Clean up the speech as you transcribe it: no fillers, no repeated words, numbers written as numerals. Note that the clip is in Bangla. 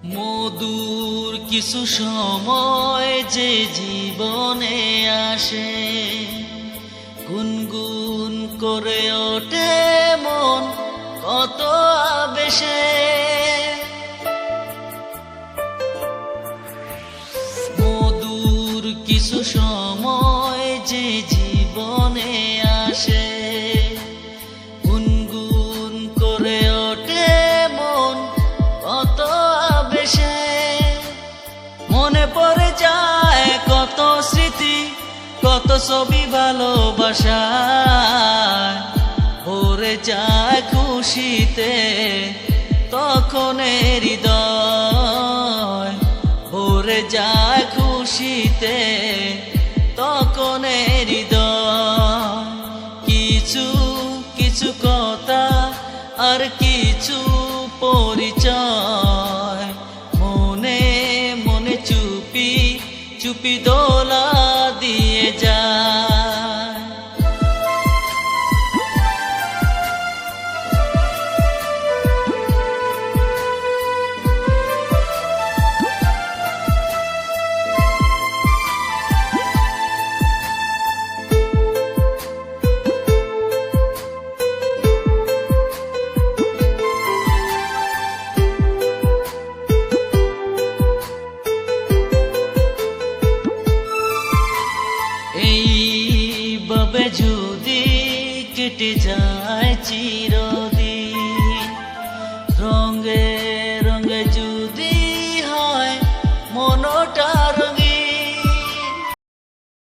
মধুর কিছু সময় যে জীবনে আসে, গুনগুন করে ওঠে মন কত আবেশে। মধুর কিছু সময় যে জীবনে আসে, গুনগুন করে ওঠে মন কত আবেশে। মনে পড়ে যায় কত স্মৃতি, কত ছবি ভালোবাসায়, ভরে যায় খুশিতে তখন হৃদয়, ভরে যায় খুশিতে তখন হৃদয়। কিছু কিছু কথা আর কিছু পরিচয়, মনে মনে চুপি চুপি দোলা দিয়ে যায়। এইভাবে যদি কেটে যায় চিরদিন, রঙে